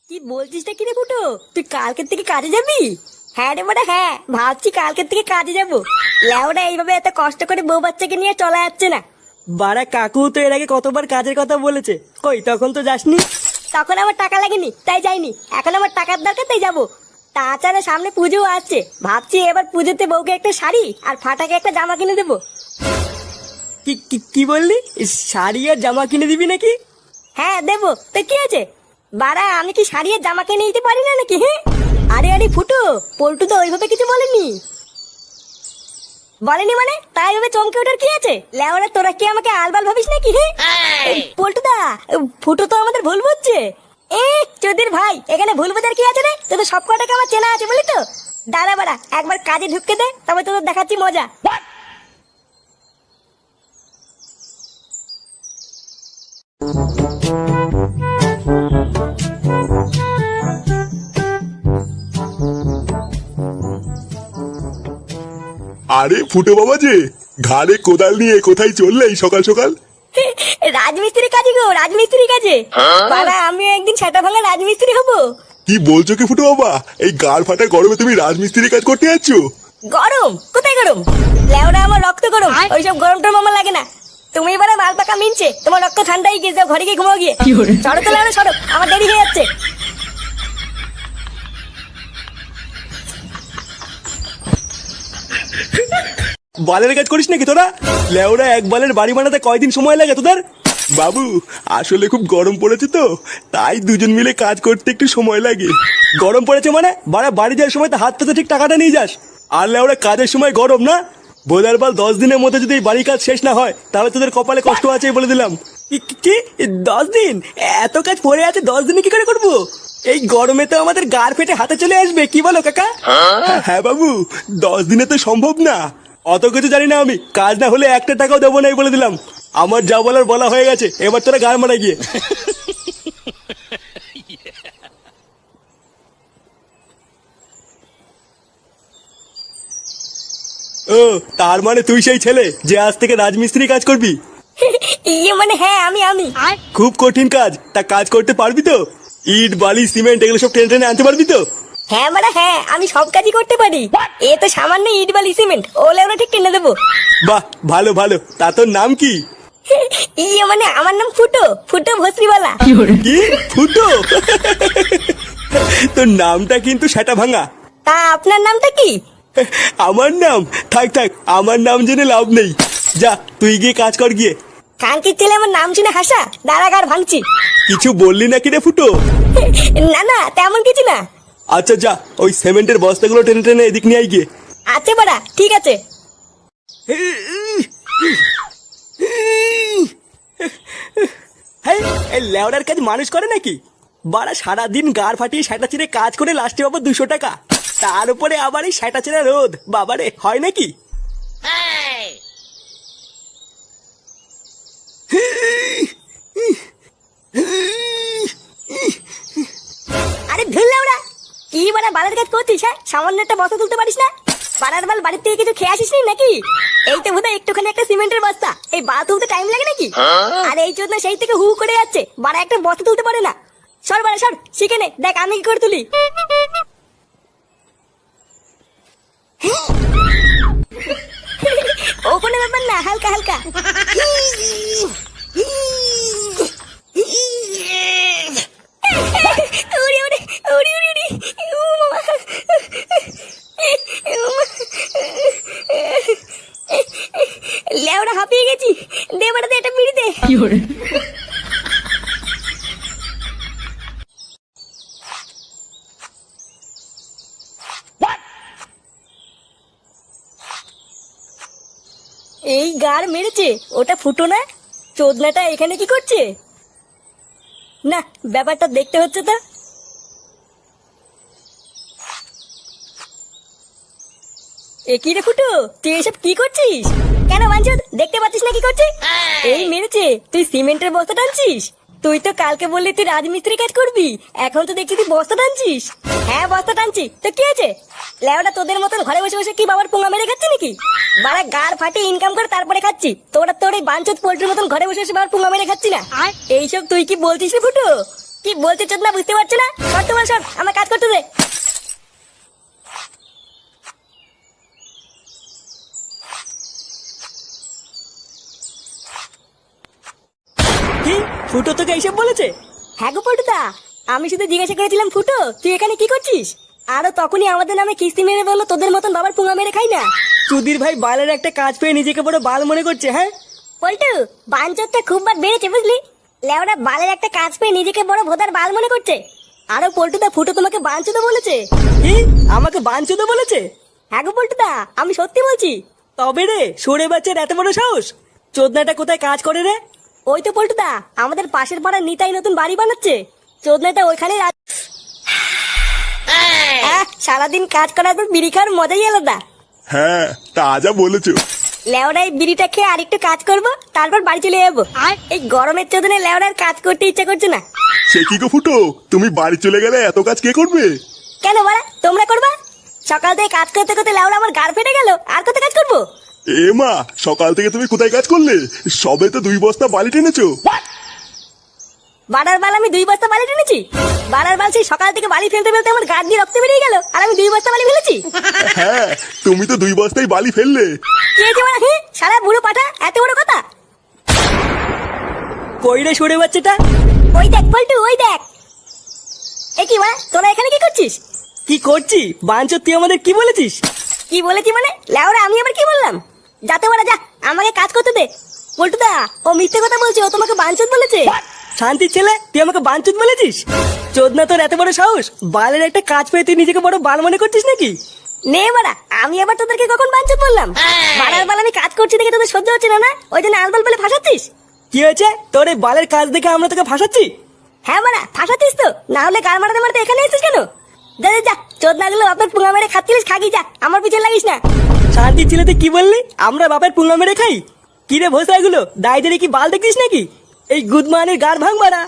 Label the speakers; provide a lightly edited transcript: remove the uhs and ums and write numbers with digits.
Speaker 1: কি বলছিসটা কি রে ফুটো? তুই কালকের থেকে কাজে যাবি? হ্যাঁ রে বড়া, হ্যাঁ ভাবছি কালকের থেকে কাজে যাবো। লেওরা এইভাবে এত কষ্ট করে বউ বাচ্চাকে নিয়ে চলা যাচ্ছে না।
Speaker 2: বাড়া কাকু তো এর আগে কতবার কাজের কথা বলেছে, কই তখন তো যাসনি।
Speaker 1: তখন আমার টাকা লাগেনি তাই যাইনি, এখন আমার টাকার দরকার তাই যাবো। তাছাড়া সামনে পুজো আসছে, ভাবছি এবার পুজোতে বউকে একটা শাড়ি আর ফাটাকে একটা জামা কিনে দেবো।
Speaker 2: কি কি কি বললি? শাড়ি আর জামা কিনে দিবি নাকি?
Speaker 1: হ্যাঁ দেবো, তো কি আছে? বাড়া আমি কি শাড়ি আর জামা কিনে দিতে পারি না নাকি? হ্যাঁ আরে আরে ফুটো, পল্টু তো ওইভাবে কিছু বলেনি। বলেনি মানে তাই ভাবে চমকে ওঠার কি আছে? লেওরা তোরা কি আমাকে আলবাল ভাবিস নাকি? হ্যাঁ পল্টু দা, ফুটো তো আমাদের ভুল বুঝছে। এ চোদির ভাই, এখানে ভুল বোঝার কি আছে রে? তোদের সব কটাকে আমার চেনা আছে বলি তো। দাঁড়া বাড়া, একবার কাজে ঢুকতে দে, তবে তোদের দেখাচ্ছি মজা।
Speaker 3: আরে ফুটো বাবা যে ঘাড়ে কোদাল নিয়ে কোথায় চললে এই সকাল সকাল?
Speaker 1: রাজমিস্ত্রি কাজে গো, রাজমিস্ত্রি কাজে। বাড়া আমি একদিন সেটা ভাঙা রাজমিস্ত্রি হবো।
Speaker 3: কি বলছো কি ফুটো বাবা, এই গাড় ফাটা গরমে তুমি রাজমিস্ত্রি কাজ করতে যাচ্ছ?
Speaker 1: গরম কোথায় গরম? লেওরা আমার রক্ত গরম, ওইসব গরম টরম আমার লাগে না। তুমি এবারে মাল পাকা মিনছে, তোমার রক্ত ঠান্ডাই গিয়ে যাও, ঘরে গিয়ে ঘুমাও গিয়ে। সড়ক তো লেওরা সড়ক, আমার দেরি হয়ে যাচ্ছে।
Speaker 2: বালের কাজ করিস নাকি তোরা? লেওরা এক বালের বাড়ি বানাতে কয়দিন সময় লাগে তোদের?
Speaker 3: বাবু আসলে খুব গরম পড়েছে তো, তাই দুজন মিলে কাজ করতে একটু সময় লাগে।
Speaker 2: গরম পড়েছে মানে বাড়া বাড়ি যাওয়ার সময় তো হাত পেতে ঠিক টাকাটা নিয়ে যাস। আর লেওরা কাজের সময় গরম না? বোধার বাল 10 দিনের মধ্যে যদি এই বাড়ির কাজ শেষ না হয় তাহলে তোদের কপালে কষ্ট আছে বলে দিলাম। কি 10 দিন? এত কাজ পড়ে আছে, 10 দিনে কি করে করবো? এই গরমে তো আমাদের গাড় ফেটে হাতে চলে আসবে, কি বলো কাকা?
Speaker 3: হ্যাঁ বাবু, 10 দিনে তো সম্ভব না।
Speaker 2: অত কিছু জানি না আমি, কাজ না হলে একটা টাকাও দেবো না বলে দিলাম। আমার যা বলার বলা হয়ে গেছে, এবার তোরা গাড় মারা গিয়ে। ও তার মানে তুই সেই ছেলে যে আজ থেকে রাজমিস্ত্রি কাজ করবি?
Speaker 1: ইয়ে মানে হ্যাঁ আমি।
Speaker 2: খুব কঠিন কাজ, তা কাজ করতে পারবি তো? ইট বালি সিমেন্ট এগুলো সব টেনে টেনে আনতে পারবি তো?
Speaker 1: হ্যাঁ মানে হ্যাঁ, আমি সব কাজই করতে পারি। এ তো সামান্য ইট বালি সিমেন্ট, ও লেওরা ঠিক কিনে দেবো।
Speaker 2: বাহ ভালো ভালো, তা তোর নাম কি?
Speaker 1: ইয়ে মানে আমার নাম ফুটো, ফুটো ভস্রিওয়ালা।
Speaker 2: কি ফুটো? তোর নামটা কিন্তু সেটা ভাঙা।
Speaker 1: তা আপনার নামটা কি?
Speaker 2: আমার নাম থাক থাক, আমার নাম জেনে লাভ নেই। যা তুই গিয়ে কাজ কর গিয়ে।
Speaker 1: কানকির ছেলে আমার নাম শুনে হাসা, দাঁড়াগার ভাঙছি।
Speaker 2: কিছু বললি নাকি রে ফুটো?
Speaker 1: না না তেমন কিছু না।
Speaker 2: আচ্ছা যা, ওই সিমেন্টের বস্তাগুলো টেনে টেনে এদিক নিয়ে আই গিয়ে।
Speaker 1: আচ্ছা বাড়া ঠিক আছে।
Speaker 2: হ্যাঁ, এই লেওড়ার কাজ মানুষ করে নাকি? বাড়া সারাদিন গাড় ফাটিয়ে সেটা চিরে কাজ করে লাস্টে পাবো 200 টাকা, তার উপরে আবার এই সেটা চিরা রোদ। বাবারে, হয় নাকি?
Speaker 1: আরে ধুরলে ওরা কি বাড়া বালের কাজ করছিস? হ্যাঁ সামান্য একটা বস্তা তুলতে পারিস না? বাড়ার বাল বাড়ির থেকে কিছু খেয়ে আসিস নি নাকি? এই তো বোধহয় একটুখানি একটা সিমেন্টের বস্তা, এই বাল তুলতে টাইম লাগে নাকি? আর এই জন্য সেই থেকে হু করে যাচ্ছে, বাড়া একটা বস্তা তুলতে পারে না। সর বাড়া সর, শিখে নে, দেখ আমি কি করে তুলি। ও কোনো ব্যাপার না, হালকা হালকা। উড়ি উড়ি উড়ি উড়ি উড়ি ও মামা। লেওড়া হাঁপিয়ে গেছি, দে বাড়াতে একটা বিড়ি দে। এই গার মেরেছে, ওটা ফুটো না? চোদনাটা এখানে কি করছে? না ব্যাপারটা দেখতে হচ্ছে তো। এ কি রে ফুটো, তুই এসব কি করছিস? কেন বাঞ্চদ, দেখতে পাচ্ছিস না কি করছে? এই মেরেছে, তুই সিমেন্টের বস্তা টানছিস? তুই তো কালকে বললি তুই রাজমিস্ত্রি কাজ করবি, এখন তো দেখছি তুই বস্তা টানছিস। হ্যাঁ বস্তা টানছি, তো কি আছে? লেওটা তোদের মতন ঘরে বসে বসে কি বাবার পোঙা মেরে খাচ্ছি নাকি? বাড়া গাড় ফাটিয়ে ইনকাম করে তারপরে খাচ্ছি, তোর এই বাঞ্চদ পোল্ট্রির মতন ঘরে বসে বসে বাবার পোঙা মেরে খাচ্ছি না। এইসব তুই কি বলছিস রে ফুটো? কি বলতে চাস না বুঝতে পারছো না? এইসব বলেছে? হ্যাঁ গো পল্টুদা, আমি শুধু জিজ্ঞাসা করেছিলাম ফুটো তুই এখানে কি করছিস, আরো তখনই আমাদের নামে কিস্তি মেরে বললো তোদের মতন বাবার পুঙ্গা মেরে খাই না।
Speaker 2: চুদির ভাই বালের একটা কাজ পেয়ে নিজেকে বড় বাল মনে করছে। হ্যাঁ
Speaker 1: পল্টু, বাঞ্চরটা খুব বার বেড়েছে বুঝলি, লেওরা বালের একটা কাজ পেয়ে নিজেকে বড় ভোদার বাল মনে করছে। আরো পল্টুদা ফুটো তোমাকে বাঞ্চুদা বলেছে।
Speaker 2: কি আমাকে বাঞ্চুদা বলেছে?
Speaker 1: হ্যাঁ গো পল্টুদা, আমি সত্যি বলছি।
Speaker 2: তবে রে সরে বাচ্চার এত বড় সাহস! চোদনাটা কোথায় কাজ করে রে?
Speaker 1: ওই তো পল্টুদা, আমাদের পাশের পাড়ার নিতাই নতুন বাড়ি বানাচ্ছে, চোদনাটা ওইখানে সারাদিন কাজ করার পর বিড়ি খাওয়ার মজাই আলাদা।
Speaker 3: হ্যাঁ তা যা বলেছো।
Speaker 1: লেওড়ায় বিড়িটা খেয়ে আরেকটু কাজ করব, তারপর বাড়ি চলে যাবো। আর এই গরমের চোদনে লেওড়ার কাজ করতে ইচ্ছা করছে না।
Speaker 3: সে কি গো ফুটো, তুমি বাড়ি চলে গেলে এত কাজ কে করবে?
Speaker 1: কেন বাড়া, তোমরা করবা? সকাল থেকে কাজ করতে করতে লেওড়া আমার গাড় ফেটে গেল, আর কত কাজ করবো?
Speaker 3: এ মা, সকাল থেকে তুমি কোথায় কাজ করলে? সবে তো 2 বস্তা বালি টেনেছো।
Speaker 1: বাড়ার বাল আমি 2 বস্তা বালি টেনেছি? বাড়ার বাল সেই সকাল থেকে বালি ফেলতে ফেলতে আমার গাড় দিয়ে রক্ত বেরিয়ে গেল, আর আমি 2 বস্তা বালি ফেলেছি?
Speaker 3: হ্যাঁ তুমি তো 2 বস্তাই বালি ফেললে।
Speaker 1: কি হয়েছে বাড়া? সারা বুড়ো পাঠা, এত বড় কথা?
Speaker 2: কই রে সরে বাচ্চাটা?
Speaker 1: ওই দেখ পল্টু, ওই দেখ। এ কি বাড়া, তোরা এখানে কি করছিস?
Speaker 2: কি করছি? বাঞ্চর তুই আমাদের কি বলেছিস?
Speaker 1: কি বলেছি মানে? লেওরা আমি আবার কি বললাম? যাতে বাড়া যা, আমাকে কাজ করতে দে। পল্টুদা, ও মিথ্যে কথা বলছে, ও তোমাকে বাঞ্চত বলেছে।
Speaker 2: শান্তির ছেলে, তুই আমাকে বাঞ্চুত বলেছিস? চোদনা তোর এত বড় সাহস! বালের একটা কাজ পেয়ে তুই নিজেকে বড় বাল মনে করছিস নাকি?
Speaker 1: নে বাড়া, আমি আবার তোদেরকে কখন বাঞ্চত বললাম? বাড়ার বাল আমি কাজ করছি দেখে তোদের সহ্য হচ্ছে না, না ওই জন্য আলবাল বলে ফাঁসাচ্ছিস?
Speaker 2: কি হয়েছে? তোর এই বালের কাজ দেখে আমরা তোকে ফাঁসাচ্ছি?
Speaker 1: হ্যাঁ বাড়া, ফাঁসাচ্ছিস তো, না হলে গাল মারাতে মারাতে এখানে এসেছিস কেন? যা যা যা, চোদ না গেলেও আপনার পুঙ্গা মেরে খাচ্ছিলিস, খাগি যা, আমার পিছনে লাগিস না।
Speaker 2: শান্তির ছেলে তুই কি বললি? আমরা বাপের পুঙ্গা মেরে খাই? কি রে ভোসা, এগুলো দায় কি বাল দেখছিস নাকি? এই গুদমানের গাড় ভাঙ মারা।